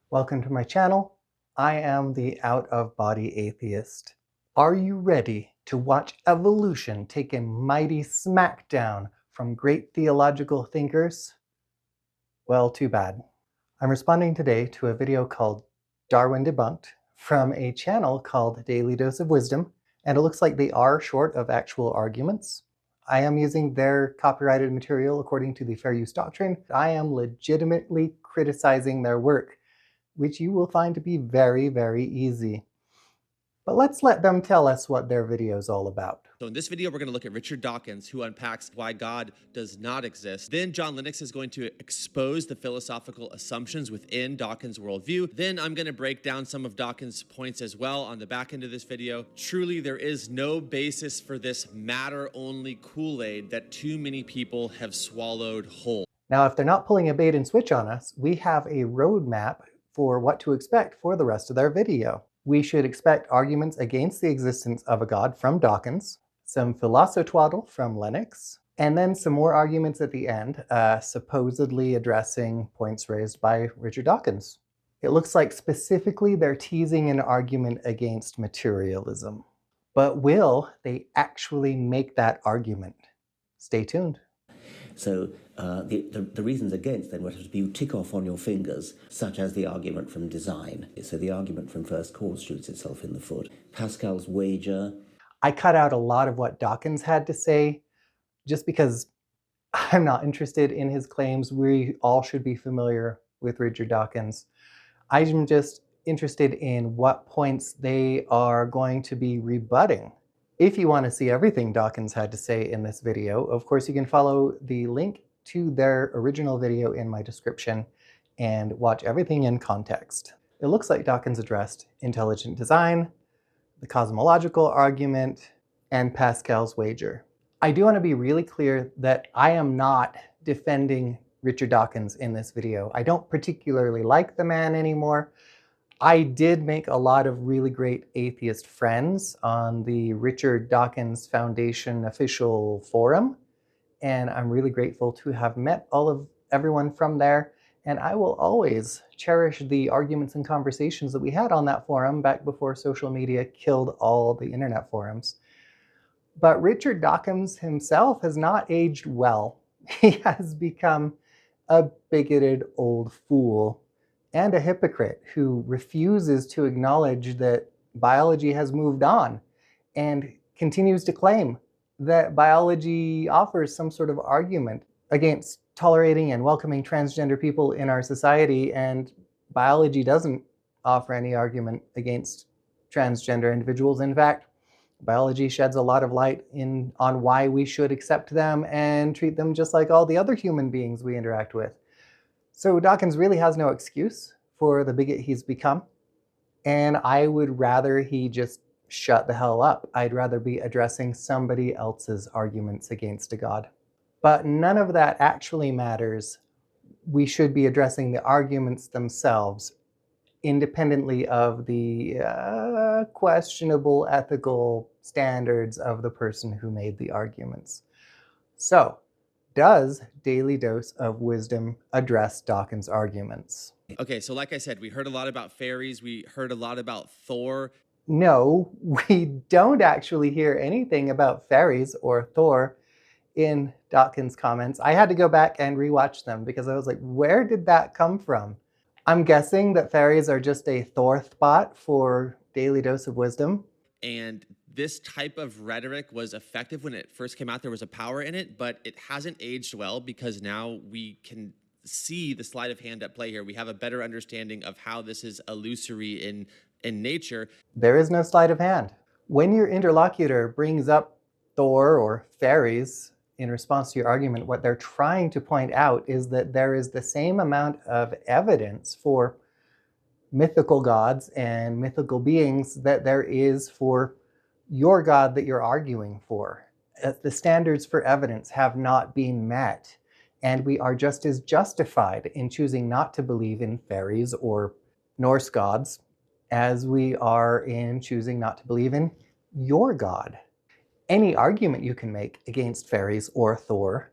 Welcome to my channel. I am the out-of-body atheist. Are you ready to watch evolution take a mighty smackdown from great theological thinkers? Well, too bad. I'm responding today to a video called Dawkins Debunked from a channel called Daily Dose of Wisdom, and it looks like they are short of actual arguments. I am using their copyrighted material according to the fair use doctrine. I am legitimately criticizing their work, which you will find to be very, very easy. But let's let them tell us what their video is all about. So in this video, we're going to look at Richard Dawkins, who unpacks why God does not exist. Then John Lennox is going to expose the philosophical assumptions within Dawkins' worldview. Then I'm going to break down some of Dawkins' points as well on the back end of this video. Truly, there is no basis for this matter-only Kool-Aid that too many people have swallowed whole. Now, if they're not pulling a bait and switch on us, we have a roadmap for what to expect for the rest of their video. We should expect arguments against the existence of a god from Dawkins, some philosotwaddle from Lennox, and then some more arguments at the end, supposedly addressing points raised by Richard Dawkins. It looks like specifically they're teasing an argument against materialism. But will they actually make that argument? Stay tuned. So the reasons against then would have to be you tick off on your fingers, such as the argument from design. So the argument from first cause shoots itself in the foot. Pascal's wager. I cut out a lot of what Dawkins had to say just because I'm not interested in his claims. We all should be familiar with Richard Dawkins. I'm just interested in what points they are going to be rebutting. If you want to see everything Dawkins had to say in this video, of course you can follow the link to their original video in my description and watch everything in context. It looks like Dawkins addressed intelligent design, the cosmological argument, and Pascal's wager. I do want to be really clear that I am not defending Richard Dawkins in this video. I don't particularly like the man anymore. I did make a lot of really great atheist friends on the Richard Dawkins Foundation official forum, and I'm really grateful to have met everyone from there, and I will always cherish the arguments and conversations that we had on that forum back before social media killed all the internet forums. But Richard Dawkins himself has not aged well. He has become a bigoted old fool and a hypocrite who refuses to acknowledge that biology has moved on and continues to claim that biology offers some sort of argument against tolerating and welcoming transgender people in our society, and biology doesn't offer any argument against transgender individuals. In fact, biology sheds a lot of light on why we should accept them and treat them just like all the other human beings we interact with. So Dawkins really has no excuse for the bigot he's become, and I would rather he just shut the hell up. I'd rather be addressing somebody else's arguments against a god. But none of that actually matters. We should be addressing the arguments themselves, independently of the questionable ethical standards of the person who made the arguments. So, does Daily Dose of Wisdom address Dawkins' arguments? Okay, so like I said, we heard a lot about fairies. We heard a lot about Thor. No, we don't actually hear anything about fairies or Thor in Dawkins' comments. I had to go back and rewatch them because I was like, where did that come from? I'm guessing that fairies are just a Thor spot for Daily Dose of Wisdom. And this type of rhetoric was effective when it first came out. There was a power in it, but it hasn't aged well because now we can see the sleight of hand at play here. We have a better understanding of how this is illusory in nature. There is no sleight of hand. When your interlocutor brings up Thor or fairies in response to your argument, what they're trying to point out is that there is the same amount of evidence for mythical gods and mythical beings that there is for your God that you're arguing for. The standards for evidence have not been met, and we are just as justified in choosing not to believe in fairies or Norse gods as we are in choosing not to believe in your God. Any argument you can make against fairies or Thor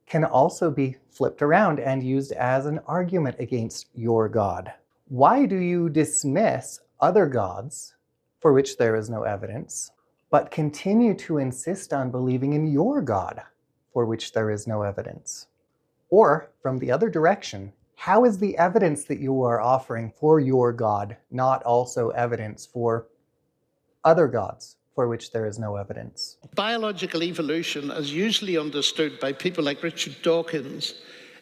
can also be flipped around and used as an argument against your God. Why do you dismiss other gods for which there is no evidence, but continue to insist on believing in your God for which there is no evidence? Or, from the other direction, how is the evidence that you are offering for your God not also evidence for other gods for which there is no evidence? Biological evolution, as usually understood by people like Richard Dawkins,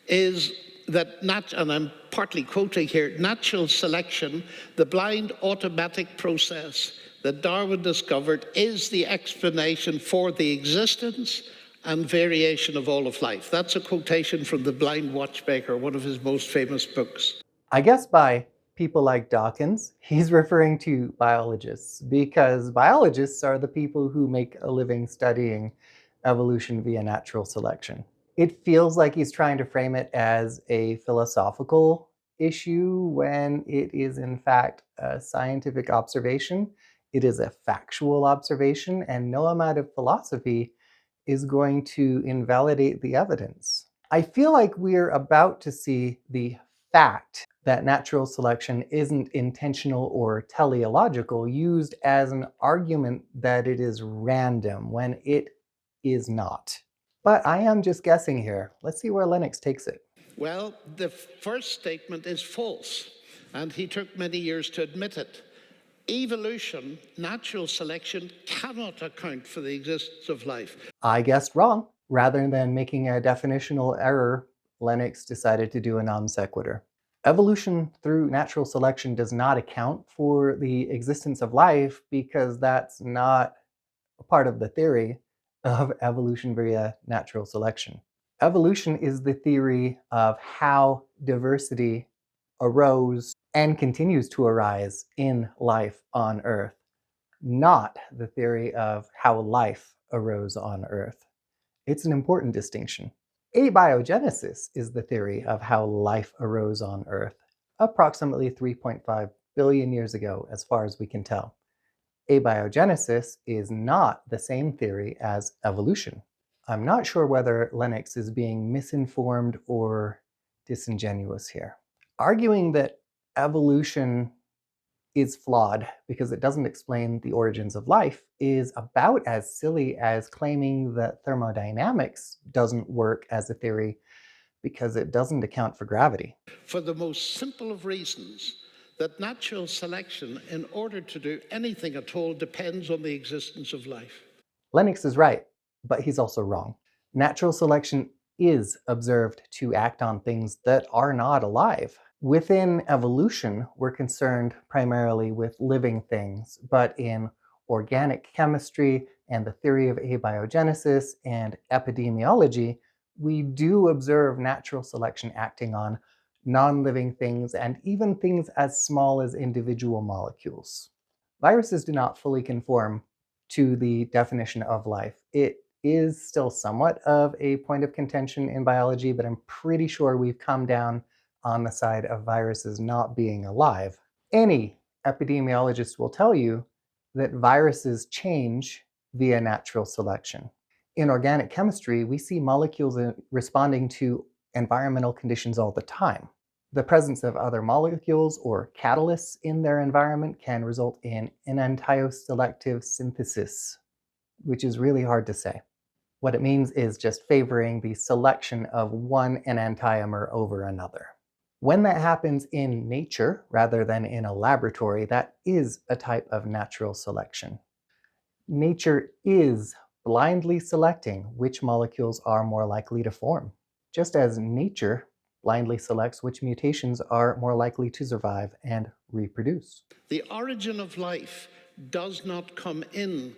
is that, and I'm partly quoting here, natural selection, the blind automatic process that Darwin discovered, is the explanation for the existence and variation of all of life. That's a quotation from The Blind Watchmaker, one of his most famous books. I guess by people like Dawkins, he's referring to biologists, because biologists are the people who make a living studying evolution via natural selection. It feels like he's trying to frame it as a philosophical issue when it is in fact a scientific observation. It is a factual observation, and no amount of philosophy is going to invalidate the evidence. I feel like we're about to see the fact that natural selection isn't intentional or teleological used as an argument that it is random when it is not. But I am just guessing here. Let's see where Lennox takes it. Well, the first statement is false, and he took many years to admit it. Evolution, natural selection, cannot account for the existence of life. I guessed wrong. Rather than making a definitional error, Lennox decided to do a non sequitur. Evolution through natural selection does not account for the existence of life because that's not a part of the theory of evolution via natural selection. Evolution is the theory of how diversity arose and continues to arise in life on Earth, not the theory of how life arose on Earth. It's an important distinction. Abiogenesis is the theory of how life arose on Earth, approximately 3.5 billion years ago, as far as we can tell. Abiogenesis is not the same theory as evolution. I'm not sure whether Lennox is being misinformed or disingenuous here. Arguing that evolution is flawed because it doesn't explain the origins of life is about as silly as claiming that thermodynamics doesn't work as a theory because it doesn't account for gravity. For the most simple of reasons, that natural selection, in order to do anything at all, depends on the existence of life. Lennox is right, but he's also wrong. Natural selection is observed to act on things that are not alive. Within evolution, we're concerned primarily with living things, but in organic chemistry and the theory of abiogenesis and epidemiology, we do observe natural selection acting on non-living things and even things as small as individual molecules. Viruses do not fully conform to the definition of life. It is still somewhat of a point of contention in biology, but I'm pretty sure we've come down on the side of viruses not being alive. Any epidemiologist will tell you that viruses change via natural selection. In organic chemistry, we see molecules responding to environmental conditions all the time. The presence of other molecules or catalysts in their environment can result in enantioselective synthesis, which is really hard to say. What it means is just favoring the selection of one enantiomer over another. When that happens in nature rather than in a laboratory, that is a type of natural selection. Nature is blindly selecting which molecules are more likely to form, just as nature blindly selects which mutations are more likely to survive and reproduce. The origin of life does not come in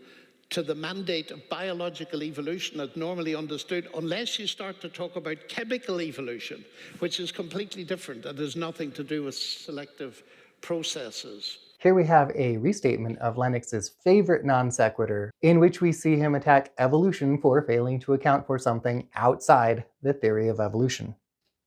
to the mandate of biological evolution as normally understood, unless you start to talk about chemical evolution, which is completely different and has nothing to do with selective processes. Here we have a restatement of Lennox's favorite non sequitur, in which we see him attack evolution for failing to account for something outside the theory of evolution.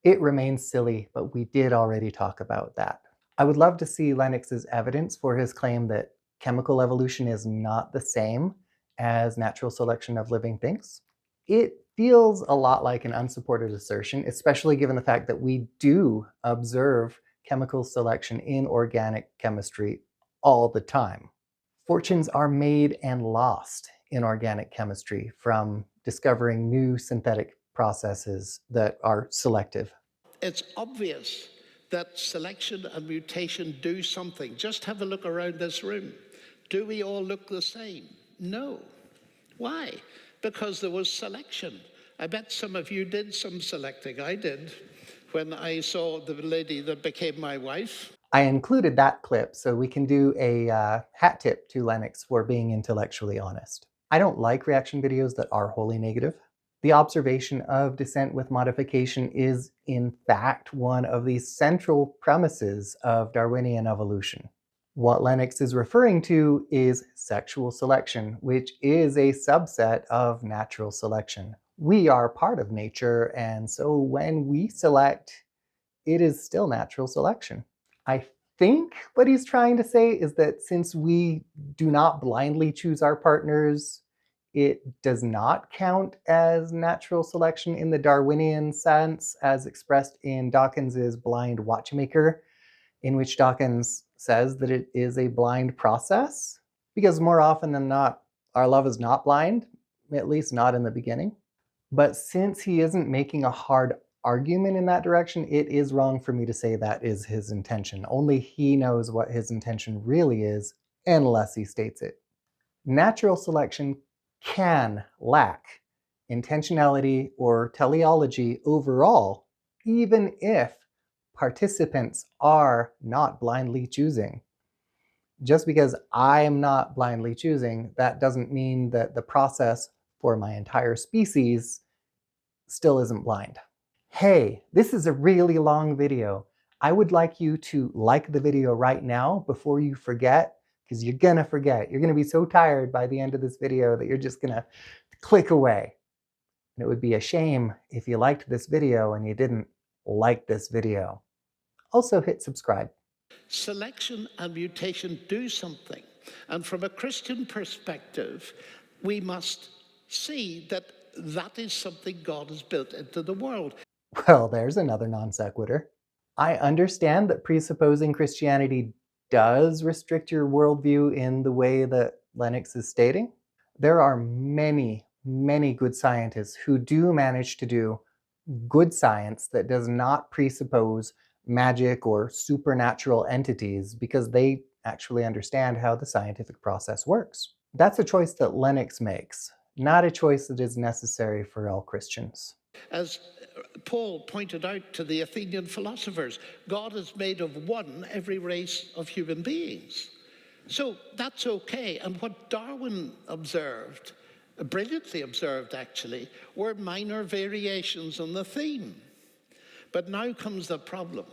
It remains silly, but we did already talk about that. I would love to see Lennox's evidence for his claim that chemical evolution is not the same as natural selection of living things. It feels a lot like an unsupported assertion, especially given the fact that we do observe chemical selection in organic chemistry all the time. Fortunes are made and lost in organic chemistry from discovering new synthetic processes that are selective. It's obvious that selection and mutation do something. Just have a look around this room. Do we all look the same? No. Why? Because there was selection. I bet some of you did some selecting. I did when I saw the lady that became my wife. I included that clip so we can do a hat tip to Lennox for being intellectually honest. I don't like reaction videos that are wholly negative. The observation of descent with modification is, in fact, one of the central premises of Darwinian evolution. What Lennox is referring to is sexual selection, which is a subset of natural selection. We are part of nature, and so when we select, it is still natural selection. I think what he's trying to say is that since we do not blindly choose our partners, it does not count as natural selection in the Darwinian sense as expressed in Dawkins's Blind Watchmaker, in which Dawkins says that it is a blind process, because more often than not, our love is not blind, at least not in the beginning. But since he isn't making a hard argument in that direction, it is wrong for me to say that is his intention. Only he knows what his intention really is, unless he states it. Natural selection can lack intentionality or teleology overall, even if participants are not blindly choosing. Just because I am not blindly choosing, that doesn't mean that the process for my entire species still isn't blind. Hey, this is a really long video. I would like you to like the video right now before you forget, because you're gonna forget. You're gonna be so tired by the end of this video that you're just gonna click away. And it would be a shame if you liked this video and you didn't like this video. Also hit subscribe. Selection and mutation do something. And from a Christian perspective, we must see that that is something God has built into the world. Well, there's another non sequitur. I understand that presupposing Christianity does restrict your worldview in the way that Lennox is stating. There are many, many good scientists who do manage to do good science that does not presuppose magic or supernatural entities because they actually understand how the scientific process works. That's a choice that Lennox makes, not a choice that is necessary for all Christians. As Paul pointed out to the Athenian philosophers, God has made of one every race of human beings. So that's okay. And what Darwin observed, brilliantly observed actually, were minor variations on the theme. But now comes the problem.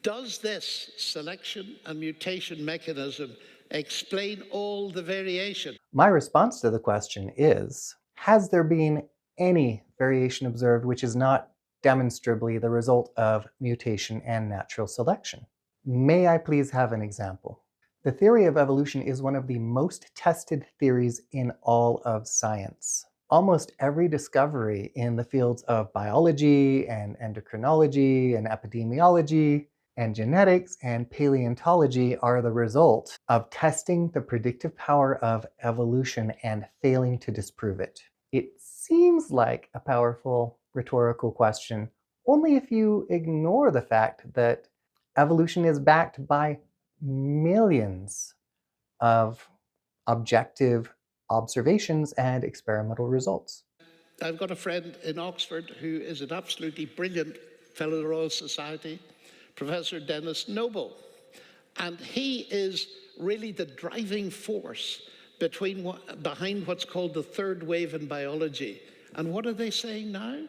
Does this selection and mutation mechanism explain all the variation? My response to the question is, has there been any variation observed which is not demonstrably the result of mutation and natural selection? May I please have an example? The theory of evolution is one of the most tested theories in all of science. Almost every discovery in the fields of biology and endocrinology and epidemiology and genetics and paleontology are the result of testing the predictive power of evolution and failing to disprove it. It seems like a powerful rhetorical question only if you ignore the fact that evolution is backed by millions of objective observations and experimental results. I've got a friend in Oxford who is an absolutely brilliant fellow of the Royal Society, Professor Dennis Noble. And he is really the driving force behind what's called the third wave in biology. And what are they saying now?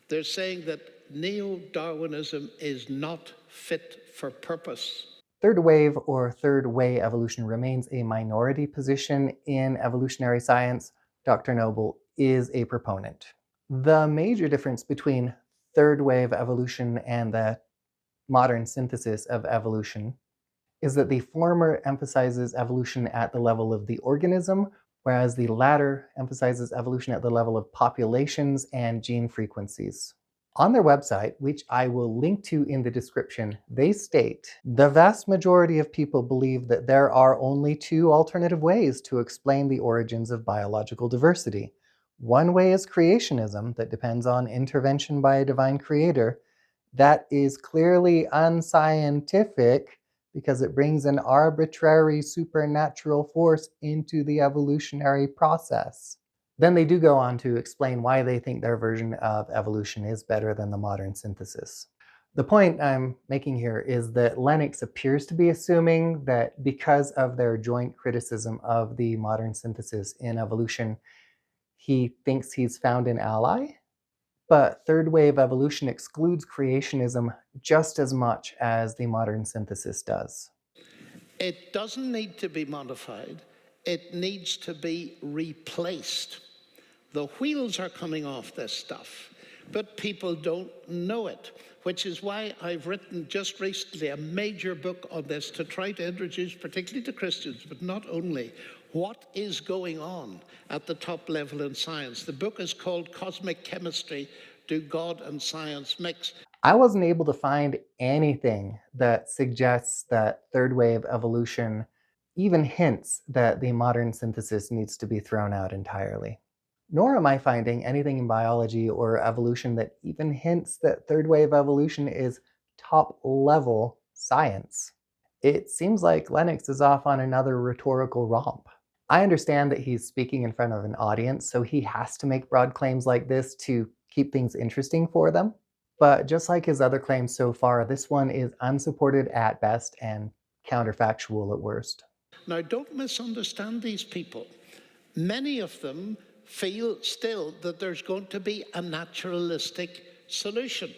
They're saying that neo-Darwinism is not fit for purpose. Third wave or third way evolution remains a minority position in evolutionary science. Dr. Noble is a proponent. The major difference between third wave evolution and the modern synthesis of evolution is that the former emphasizes evolution at the level of the organism, whereas the latter emphasizes evolution at the level of populations and gene frequencies. On their website, which I will link to in the description, they state, the vast majority of people believe that there are only two alternative ways to explain the origins of biological diversity. One way is creationism that depends on intervention by a divine creator. That is clearly unscientific because it brings an arbitrary supernatural force into the evolutionary process. Then they do go on to explain why they think their version of evolution is better than the modern synthesis. The point I'm making here is that Lennox appears to be assuming that because of their joint criticism of the modern synthesis in evolution, he thinks he's found an ally. But third wave evolution excludes creationism just as much as the modern synthesis does. It doesn't need to be modified. It needs to be replaced. The wheels are coming off this stuff, but people don't know it, which is why I've written just recently a major book on this to try to introduce, particularly to Christians, but not only, what is going on at the top level in science. The book is called Cosmic Chemistry: Do God and Science Mix? I wasn't able to find anything that suggests that third wave evolution even hints that the modern synthesis needs to be thrown out entirely. Nor am I finding anything in biology or evolution that even hints that third wave evolution is top level science. It seems like Lennox is off on another rhetorical romp. I understand that he's speaking in front of an audience, so he has to make broad claims like this to keep things interesting for them. But just like his other claims so far, this one is unsupported at best and counterfactual at worst. Now, don't misunderstand these people. Many of them feel still that there's going to be a naturalistic solution.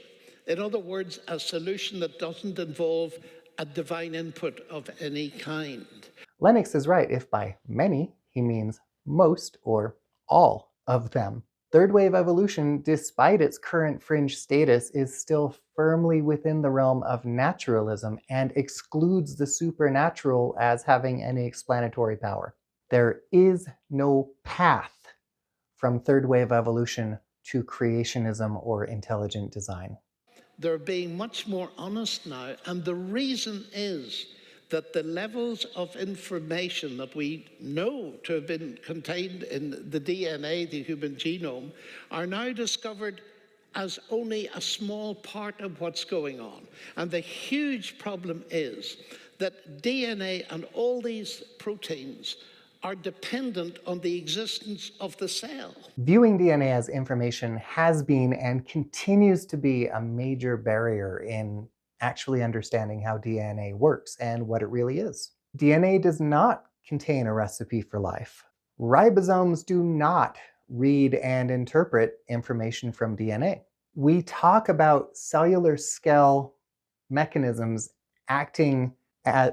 In other words, a solution that doesn't involve a divine input of any kind. Lennox is right if by many he means most or all of them. Third wave evolution, despite its current fringe status, is still firmly within the realm of naturalism and excludes the supernatural as having any explanatory power. There is no path from third wave evolution to creationism or intelligent design. They're being much more honest now, and the reason is that the levels of information that we know to have been contained in the DNA, the human genome, are now discovered as only a small part of what's going on. And the huge problem is that DNA and all these proteins are dependent on the existence of the cell. Viewing DNA as information has been and continues to be a major barrier in actually understanding how DNA works and what it really is. DNA does not contain a recipe for life. Ribosomes do not read and interpret information from DNA. We talk about cellular scale mechanisms acting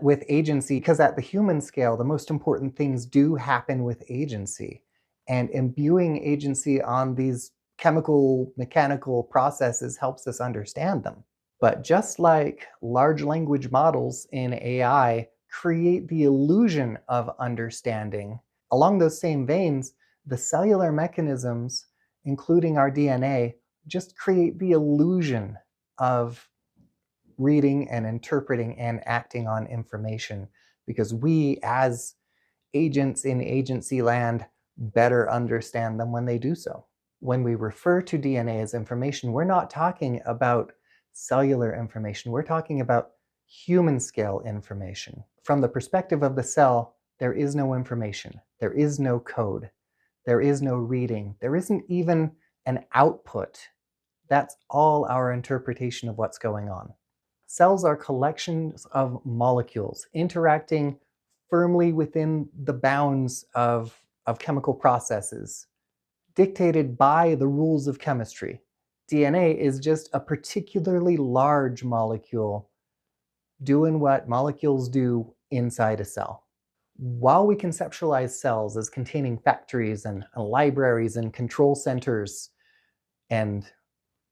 with agency because at the human scale, the most important things do happen with agency. And imbuing agency on these chemical, mechanical processes helps us understand them. But just like large language models in AI create the illusion of understanding, along those same veins, the cellular mechanisms, including our DNA, just create the illusion of reading and interpreting and acting on information because we, as agents in agency land, better understand them when they do so. When we refer to DNA as information, we're not talking about cellular information, we're talking about human scale information. From the perspective of the cell, there is no information, there is no code, there is no reading, there isn't even an output. That's all our interpretation of what's going on. Cells are collections of molecules interacting firmly within the bounds of chemical processes, dictated by the rules of chemistry. DNA is just a particularly large molecule doing what molecules do inside a cell. While we conceptualize cells as containing factories and libraries and control centers and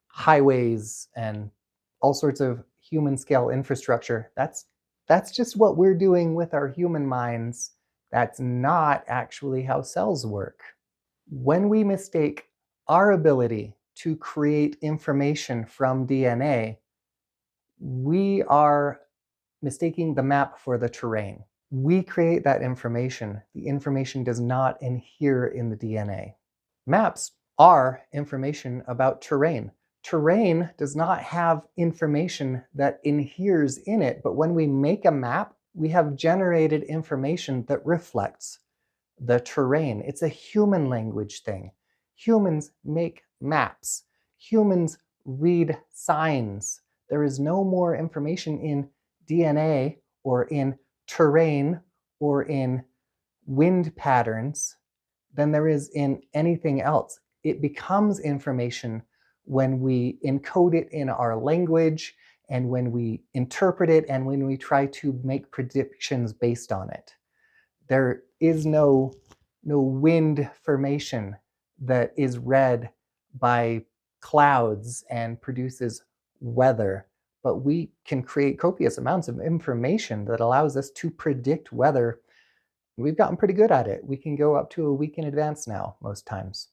highways and all sorts of human scale infrastructure, that's just what we're doing with our human minds. That's not actually how cells work. When we mistake our ability to create information from DNA, we are mistaking the map for the terrain. We create that information. The information does not inhere in the DNA. Maps are information about terrain. Terrain does not have information that inheres in it, but when we make a map, we have generated information that reflects the terrain. It's a human language thing. Humans make maps. Humans read signs. There is no more information in DNA or in terrain or in wind patterns than there is in anything else. It becomes information when we encode it in our language and when we interpret it and when we try to make predictions based on it. There is no wind formation that is read by clouds and produces weather, but we can create copious amounts of information that allows us to predict weather. We've gotten pretty good at it. We can go up to a week in advance now, most times.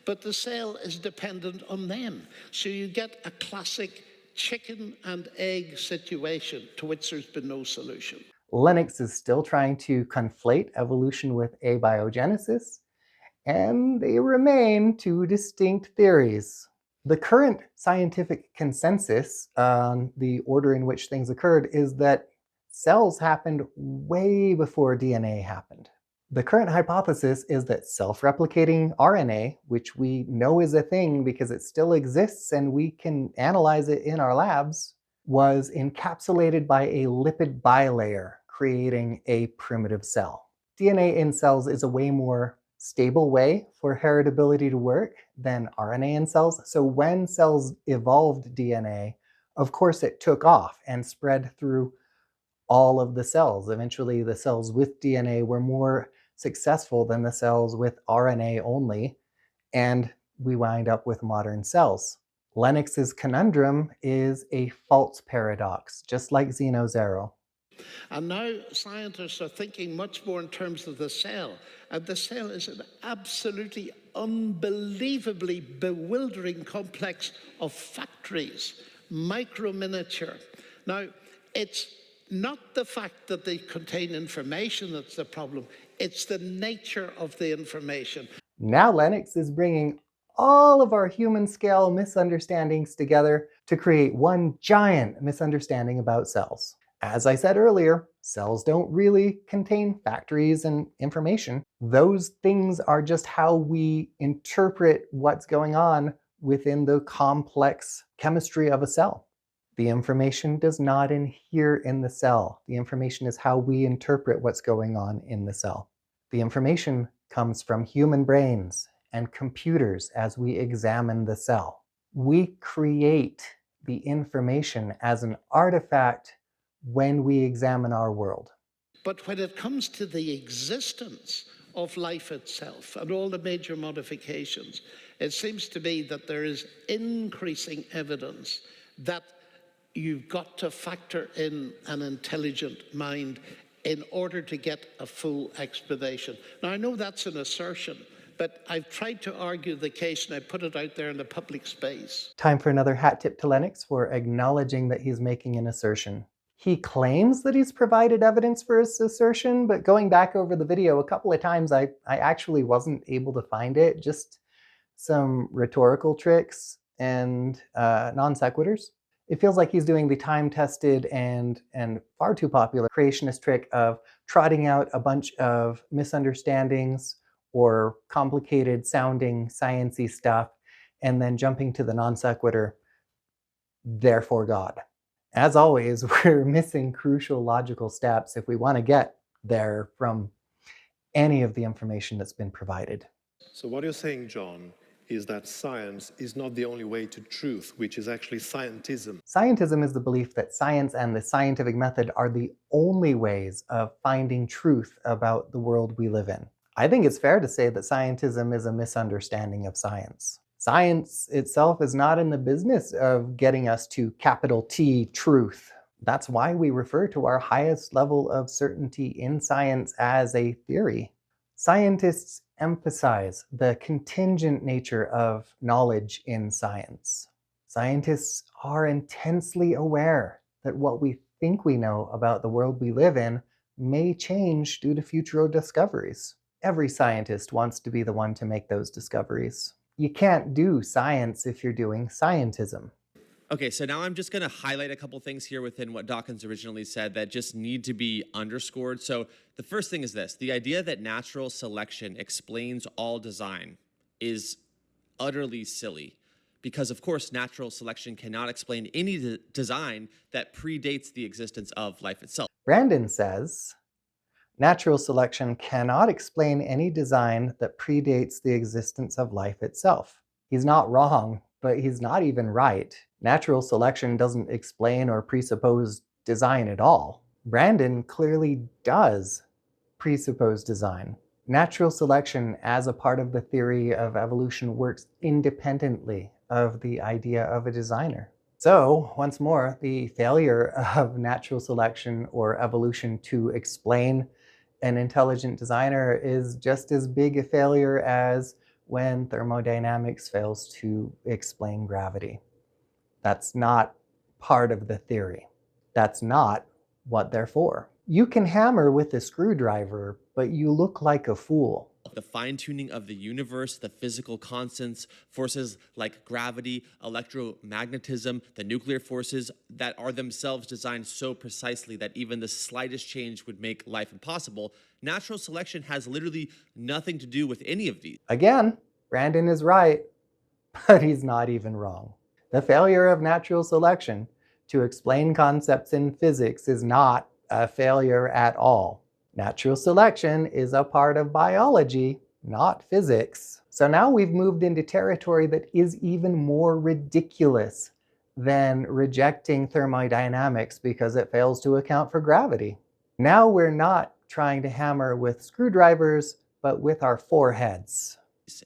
But the cell is dependent on them. So you get a classic chicken and egg situation to which there's been no solution. Lennox is still trying to conflate evolution with abiogenesis, and they remain two distinct theories. The current scientific consensus on the order in which things occurred is that cells happened way before DNA happened. The current hypothesis is that self-replicating RNA, which we know is a thing because it still exists and we can analyze it in our labs, was encapsulated by a lipid bilayer, creating a primitive cell. DNA in cells is a way more stable way for heritability to work than RNA in cells. So when cells evolved DNA, of course it took off and spread through all of the cells. Eventually the cells with DNA were more successful than the cells with RNA only, and we wind up with modern cells. Lennox's conundrum is a false paradox, just like Zeno's arrow. And now scientists are thinking much more in terms of the cell. And the cell is an absolutely unbelievably bewildering complex of factories, micro-miniature. Now, it's not the fact that they contain information that's the problem, it's the nature of the information. Now Lennox is bringing all of our human-scale misunderstandings together to create one giant misunderstanding about cells. As I said earlier, cells don't really contain factories and information. Those things are just how we interpret what's going on within the complex chemistry of a cell. The information does not inhere in the cell. The information is how we interpret what's going on in the cell. The information comes from human brains and computers as we examine the cell. We create the information as an artifact when we examine our world. But when it comes to the existence of life itself and all the major modifications, it seems to me that there is increasing evidence that you've got to factor in an intelligent mind in order to get a full explanation. Now, I know that's an assertion, but I've tried to argue the case and I put it out there in the public space. Time for another hat tip to Lennox for acknowledging that he's making an assertion. He claims that he's provided evidence for his assertion, but going back over the video a couple of times, I actually wasn't able to find it. Just some rhetorical tricks and non sequiturs. It feels like he's doing the time-tested and far too popular creationist trick of trotting out a bunch of misunderstandings or complicated sounding science-y stuff and then jumping to the non sequitur, therefore God. As always, we're missing crucial logical steps if we want to get there from any of the information that's been provided. So what you're saying, John, is that science is not the only way to truth, which is actually scientism. Scientism is the belief that science and the scientific method are the only ways of finding truth about the world we live in. I think it's fair to say that scientism is a misunderstanding of science. Science itself is not in the business of getting us to capital T truth. That's why we refer to our highest level of certainty in science as a theory. Scientists emphasize the contingent nature of knowledge in science. Scientists are intensely aware that what we think we know about the world we live in may change due to future discoveries. Every scientist wants to be the one to make those discoveries. You can't do science if you're doing scientism. Okay, so now I'm just going to highlight a couple things here within what Dawkins originally said that just need to be underscored. So the first thing is this: the idea that natural selection explains all design is utterly silly, because of course natural selection cannot explain any design that predates the existence of life itself. Brandon says, natural selection cannot explain any design that predates the existence of life itself. He's not wrong, but he's not even right. Natural selection doesn't explain or presuppose design at all. Brandon clearly does presuppose design. Natural selection as a part of the theory of evolution works independently of the idea of a designer. So, once more, the failure of natural selection or evolution to explain an intelligent designer is just as big a failure as when thermodynamics fails to explain gravity. That's not part of the theory. That's not what they're for. You can hammer with a screwdriver, but you look like a fool. The fine-tuning of the universe, the physical constants, forces like gravity, electromagnetism, the nuclear forces that are themselves designed so precisely that even the slightest change would make life impossible. Natural selection has literally nothing to do with any of these. Again, Brandon is right, but he's not even wrong. The failure of natural selection to explain concepts in physics is not a failure at all. Natural selection is a part of biology, not physics. So now we've moved into territory that is even more ridiculous than rejecting thermodynamics because it fails to account for gravity. Now we're not trying to hammer with screwdrivers, but with our foreheads.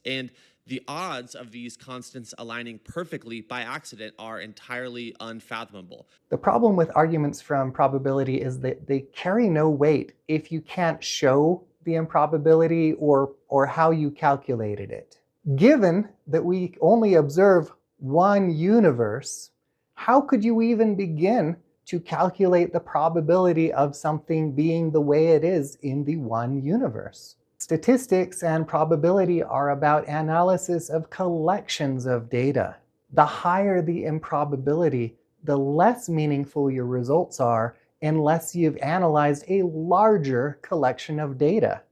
And the odds of these constants aligning perfectly by accident are entirely unfathomable. The problem with arguments from probability is that they carry no weight if you can't show the improbability or how you calculated it. Given that we only observe one universe, how could you even begin to calculate the probability of something being the way it is in the one universe? Statistics and probability are about analysis of collections of data. The higher the improbability, the less meaningful your results are unless you've analyzed a larger collection of data,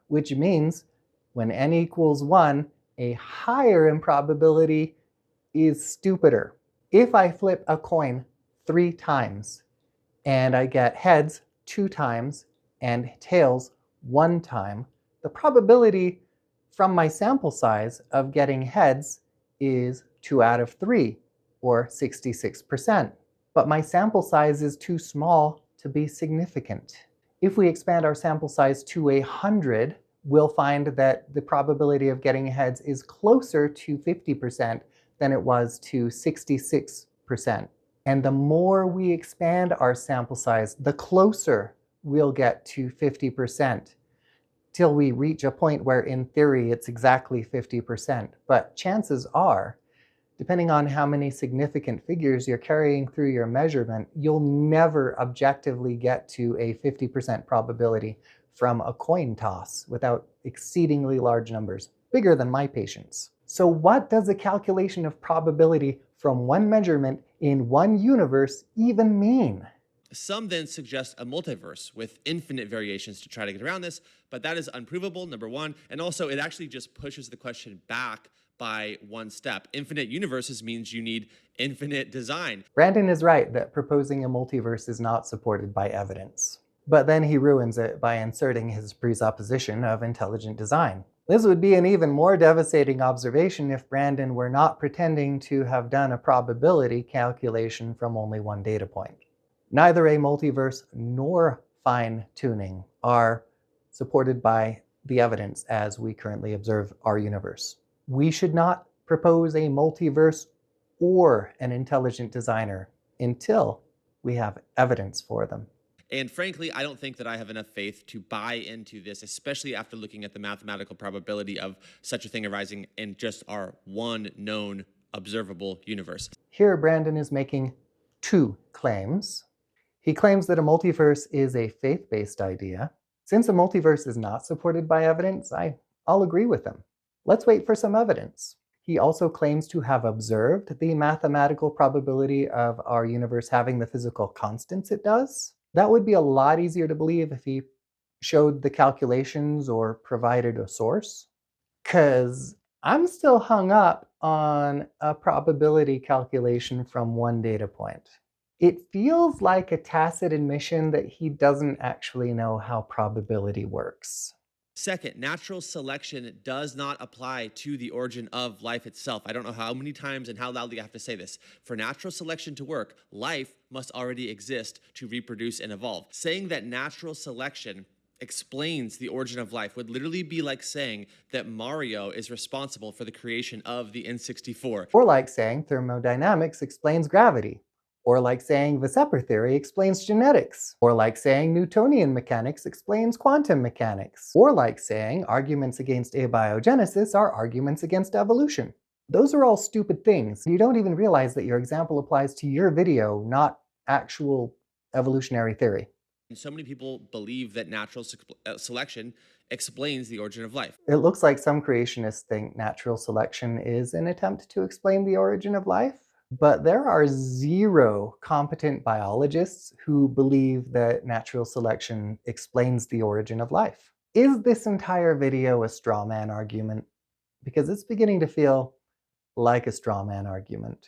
which means when n equals 1, a higher improbability is stupider. If I flip a coin 3 times and I get heads 2 times and tails 1 time, the probability from my sample size of getting heads is 2 out of 3, or 66%. But my sample size is too small to be significant. If we expand our sample size to 100, we'll find that the probability of getting heads is closer to 50% than it was to 66%. And the more we expand our sample size, the closer we'll get to 50%. Till we reach a point where in theory it's exactly 50%. But chances are, depending on how many significant figures you're carrying through your measurement, you'll never objectively get to a 50% probability from a coin toss without exceedingly large numbers, bigger than my patience. So what does a calculation of probability from one measurement in one universe even mean? Some then suggest a multiverse with infinite variations to try to get around this, but that is unprovable, number one, and also it actually just pushes the question back by one step. Infinite universes means you need infinite design. Brandon is right that proposing a multiverse is not supported by evidence. But then he ruins it by inserting his presupposition of intelligent design. This would be an even more devastating observation if Brandon were not pretending to have done a probability calculation from only one data point. Neither a multiverse nor fine-tuning are supported by the evidence as we currently observe our universe. We should not propose a multiverse or an intelligent designer until we have evidence for them. And frankly, I don't think that I have enough faith to buy into this, especially after looking at the mathematical probability of such a thing arising in just our one known observable universe. Here, Brandon is making two claims. He claims that a multiverse is a faith-based idea. Since a multiverse is not supported by evidence, I'll agree with him. Let's wait for some evidence. He also claims to have observed the mathematical probability of our universe having the physical constants it does. That would be a lot easier to believe if he showed the calculations or provided a source. Because I'm still hung up on a probability calculation from one data point. It feels like a tacit admission that he doesn't actually know how probability works. Second, natural selection does not apply to the origin of life itself. I don't know how many times and how loudly I have to say this. For natural selection to work, life must already exist to reproduce and evolve. Saying that natural selection explains the origin of life would literally be like saying that Mario is responsible for the creation of the N64. Or like saying thermodynamics explains gravity. Or like saying Weissenberg theory explains genetics. Or like saying Newtonian mechanics explains quantum mechanics. Or like saying arguments against abiogenesis are arguments against evolution. Those are all stupid things. You don't even realize that your example applies to your video, not actual evolutionary theory. And so many people believe that natural selection explains the origin of life. It looks like some creationists think natural selection is an attempt to explain the origin of life. But there are zero competent biologists who believe that natural selection explains the origin of life. Is this entire video a straw man argument? Because it's beginning to feel like a straw man argument.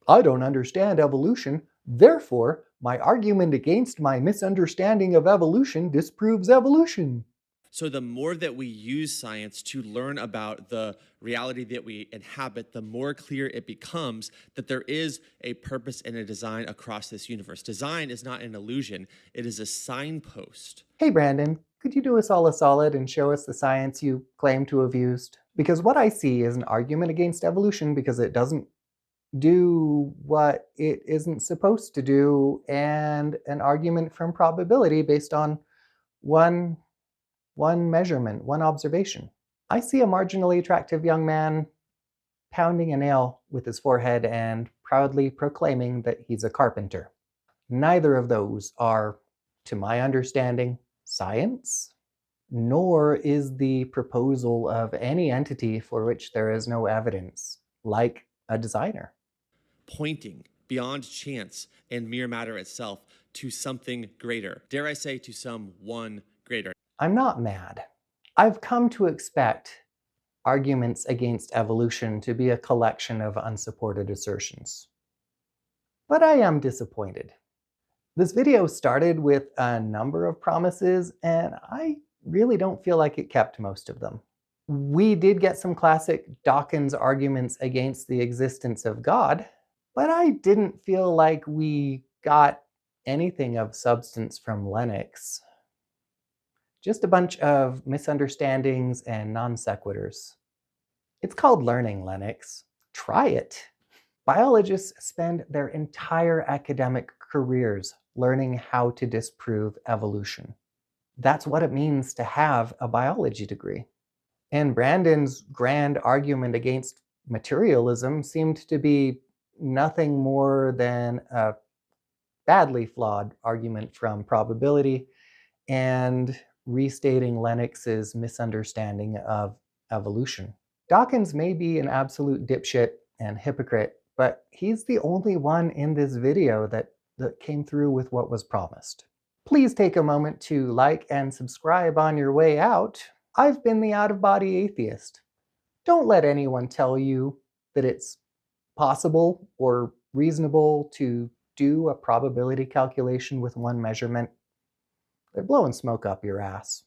I don't understand evolution, therefore my argument against my misunderstanding of evolution disproves evolution. So the more that we use science to learn about the reality that we inhabit, the more clear it becomes that there is a purpose and a design across this universe. Design is not an illusion, it is a signpost. Hey Brandon, could you do us all a solid and show us the science you claim to have used? Because what I see is an argument against evolution because it doesn't do what it isn't supposed to do, and an argument from probability based on one measurement, one observation. I see a marginally attractive young man pounding a nail with his forehead and proudly proclaiming that he's a carpenter. Neither of those are, to my understanding, science, nor is the proposal of any entity for which there is no evidence, like a designer. Pointing beyond chance and mere matter itself to something greater. Dare I say, to someone greater. I'm not mad. I've come to expect arguments against evolution to be a collection of unsupported assertions. But I am disappointed. This video started with a number of promises, and I really don't feel like it kept most of them. We did get some classic Dawkins arguments against the existence of God, but I didn't feel like we got anything of substance from Lennox. Just a bunch of misunderstandings and non sequiturs. It's called learning, Lennox. Try it. Biologists spend their entire academic careers learning how to disprove evolution. That's what it means to have a biology degree. And Brandon's grand argument against materialism seemed to be nothing more than a badly flawed argument from probability and restating Lennox's misunderstanding of evolution. Dawkins may be an absolute dipshit and hypocrite, but he's the only one in this video that came through with what was promised. Please take a moment to like and subscribe on your way out. I've been the out-of-body atheist. Don't let anyone tell you that it's possible or reasonable to do a probability calculation with one measurement. They're blowing smoke up your ass.